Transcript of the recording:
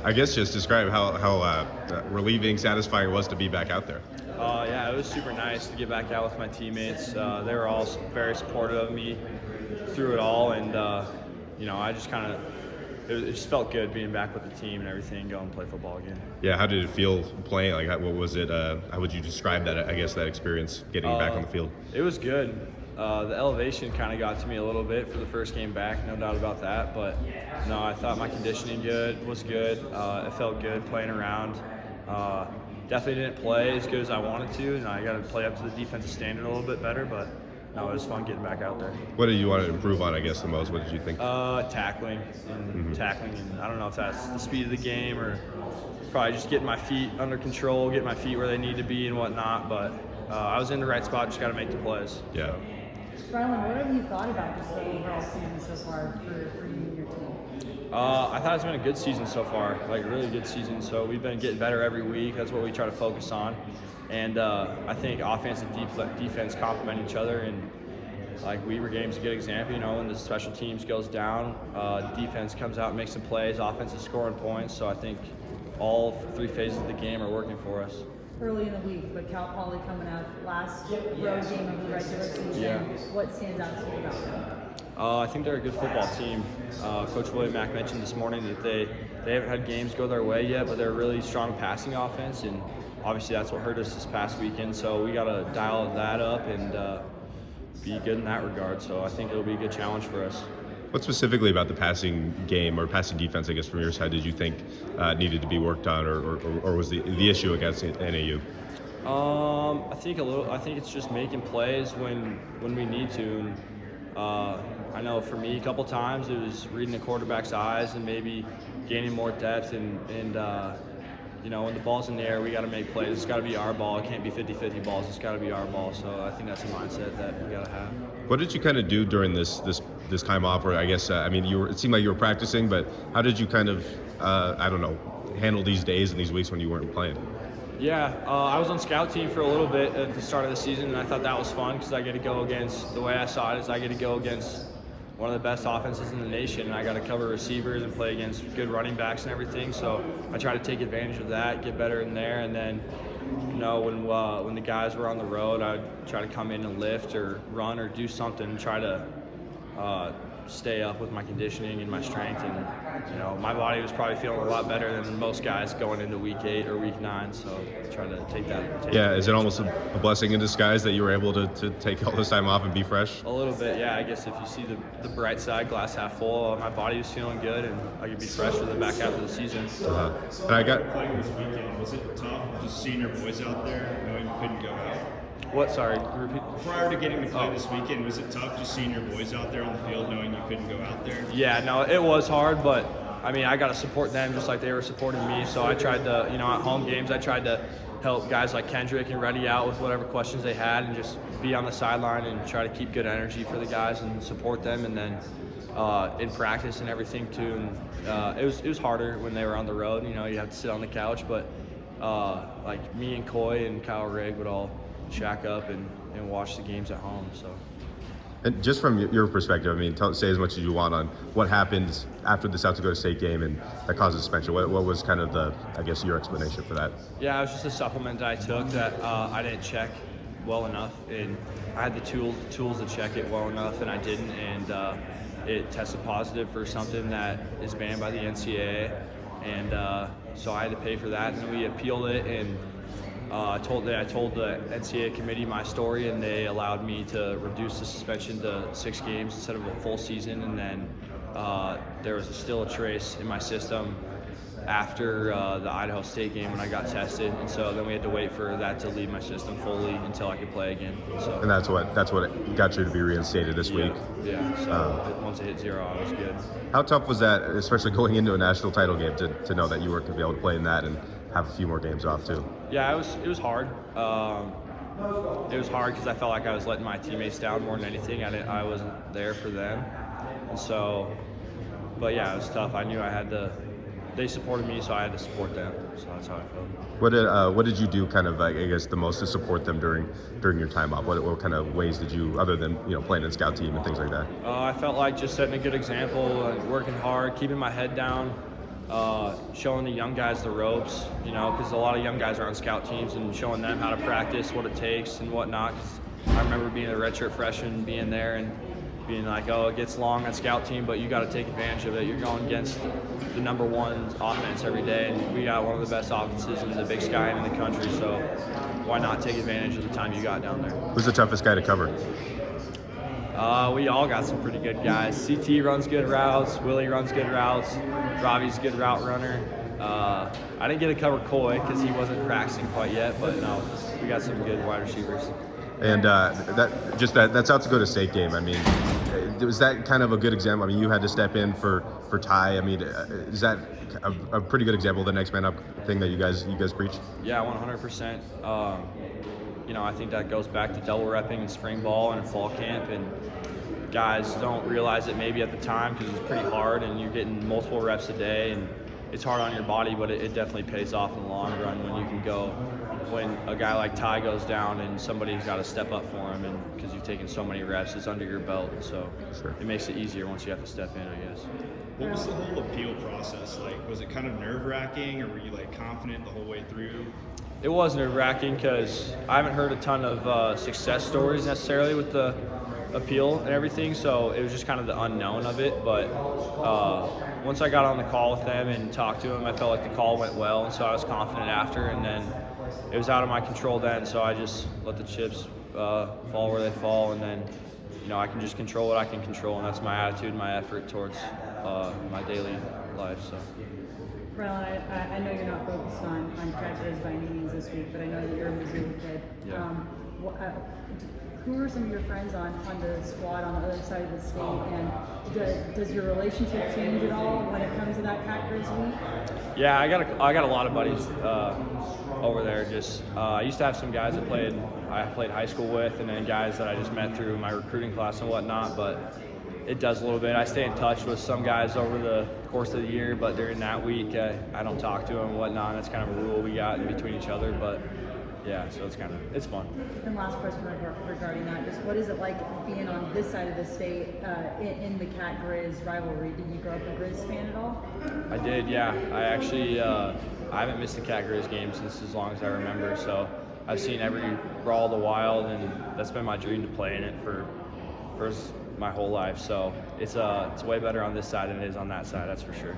I guess just describe how relieving, satisfying it was to be back out there. Yeah, it was super nice to get back out with my teammates. They were all very supportive of me through it all, and I just kind of it just felt good being back with the team and everything, going and play football again. Yeah, how did it feel playing? Like, what was it? How would you describe that? I guess that experience getting back on the field. It was good. The elevation kind of got to me a little bit for the first game back, no doubt about that. But no, I thought my conditioning was good. It felt good playing around. Definitely didn't play as good as I wanted to, and I got to play up to the defensive standard a little bit better. But no, it was fun getting back out there. What did you want to improve on? I guess the most. What did you think? Tackling, and I don't know if that's the speed of the game or probably just getting my feet under control, getting my feet where they need to be and whatnot. But I was in the right spot. Just got to make the plays. Yeah. So. Rylan, what have you thought about just the overall season so far for you and your team? I thought it's been a good season so far, like a really good season. So we've been getting better every week. That's what we try to focus on. And I think offense and defense complement each other. And like Weaver game's a good example. When the special teams goes down, defense comes out and makes some plays. Offense is scoring points. So I think all three phases of the game are working for us. Early in the week, but Cal Poly coming out last road game of the regular season. Yeah. What stands out to you about them? I think they're a good football team. Coach William Mack mentioned this morning that they haven't had games go their way yet, but they're a really strong passing offense, and obviously that's what hurt us this past weekend. So we got to dial that up and be good in that regard. So I think it'll be a good challenge for us. What specifically about the passing game or passing defense, I guess, from your side, did you think needed to be worked on, or was the issue against NAU? I think it's just making plays when we need to. And, I know for me, a couple times it was reading the quarterback's eyes and maybe gaining more depth. And when the ball's in the air, we got to make plays. It's got to be our ball. It can't be 50-50 balls. It's got to be our ball. So I think that's a mindset that we got to have. What did you kind of do during this time off? Or I guess it seemed like you were practicing, but how did you kind of handle these days and these weeks when you weren't playing? Yeah, I was on scout team for a little bit at the start of the season, and I thought that was fun because I get to go against, the way I saw it is I get to go against one of the best offenses in the nation, and I got to cover receivers and play against good running backs and everything. So I try to take advantage of that, get better in there, and then when the guys were on the road, I'd try to come in and lift or run or do something and try to stay up with my conditioning and my strength. And my body was probably feeling a lot better than most guys going into week 8 or week 9. So try to take that. Yeah, is it almost a blessing in disguise that you were able to take all this time off and be fresh? A little bit, yeah. I guess if you see the bright side, glass half full, my body was feeling good and I could be fresh for the back half of the season. And I got playing this weekend. Was it tough just seeing your boys out there knowing you couldn't go out? What? Sorry, repeat. Prior to getting to play this weekend, was it tough just seeing your boys out there on the field knowing you couldn't go out there? Yeah, no, it was hard, but I got to support them just like they were supporting me. So I tried to, at home games, I tried to help guys like Kendrick and Reddy out with whatever questions they had and just be on the sideline and try to keep good energy for the guys and support them. And then in practice and everything too. And it was harder when they were on the road. You have to sit on the couch, but like me and Coy and Kyle Rigg would all shack up and watch the games at home. So. And just from your perspective, say as much as you want on what happened after the South Dakota State game and that caused suspension. What was kind of your explanation for that? Yeah, it was just a supplement that I took that I didn't check well enough, and I had the tools to check it well enough, and I didn't, and it tested positive for something that is banned by the NCAA, and so I had to pay for that, and we appealed it, and I told the NCAA committee my story, and they allowed me to reduce the suspension to 6 games instead of a full season. And then there was still a trace in my system after the Idaho State game when I got tested, and so then we had to wait for that to leave my system fully until I could play again. So. And that's what got you to be reinstated this week. Yeah. So once it hit 0, I was good. How tough was that, especially going into a national title game, to know that you weren't going to be able to play in that and have a few more games off too? Yeah, it was hard. It was hard because I felt like I was letting my teammates down more than anything. I wasn't there for them, and so. But yeah, it was tough. I knew I had to. They supported me, so I had to support them. So that's how I felt. What did you do, kind of, I guess, the most to support them during your time off? What kind of ways did you, other than playing in scout team and things like that? I felt like just setting a good example, working hard, keeping my head down. showing the young guys the ropes, you know, because a lot of young guys are on scout teams, and showing them how to practice, what it takes and whatnot. 'Cause I remember being a redshirt freshman, being there and being like, oh, it gets long on scout team, but you got to take advantage of it. You're going against the #1 offense every day, and we got one of the best offenses in the Big Sky and in the country, so why not take advantage of the time you got down there? Who's the toughest guy to cover? We all got some pretty good guys. CT runs good routes. Willie runs good routes. Robbie's a good route runner. I didn't get to cover Coy because he wasn't practicing quite yet, but no, we got some good wide receivers. And that South Dakota State game, I mean, was that kind of a good example? I mean, you had to step in for Ty. I mean, is that a pretty good example of the next man up thing that you guys preach? Yeah, 100%. You know, I think that goes back to double repping in spring ball and in fall camp, and guys don't realize it maybe at the time because it's pretty hard and you're getting multiple reps a day and it's hard on your body, but it definitely pays off in the long run when you can go, when a guy like Ty goes down and somebody's got to step up for him, and because you've taken so many reps, it's under your belt, so Sure. It makes it easier once you have to step in, I guess. What was the whole appeal process like? Was it kind of nerve-wracking, or were you like confident the whole way through? It was nerve-wracking because I haven't heard a ton of success stories necessarily with the appeal and everything, so it was just kind of the unknown of it. But once I got on the call with them and talked to them, I felt like the call went well, and so I was confident after. And then it was out of my control then, so I just let the chips fall where they fall, and then I can just control what I can control, and that's my attitude and my effort towards my daily life. So. Rylan, I know you're not focused on Catchers by any means this week, but I know that you're a Missouri kid. Yeah. Who are some of your friends on the squad on the other side of the state, and does your relationship change at all when it comes to that Catchers week? Yeah, I got a lot of buddies over there. Just I used to have some guys I played high school with, and then guys that I just met through my recruiting class and whatnot, but it does a little bit. I stay in touch with some guys over the course of the year, but during that week, I don't talk to them and whatnot. That's kind of a rule we got in between each other, but yeah, so it's fun. And last question regarding that, just what is it like being on this side of the state in the Cat Grizz rivalry? Did you grow up a Grizz fan at all? I did, yeah. I actually I haven't missed a Cat Grizz game since as long as I remember, so I've seen every Brawl of the Wild, and that's been my dream to play in it for my whole life. So it's way better on this side than it is on that side, that's for sure.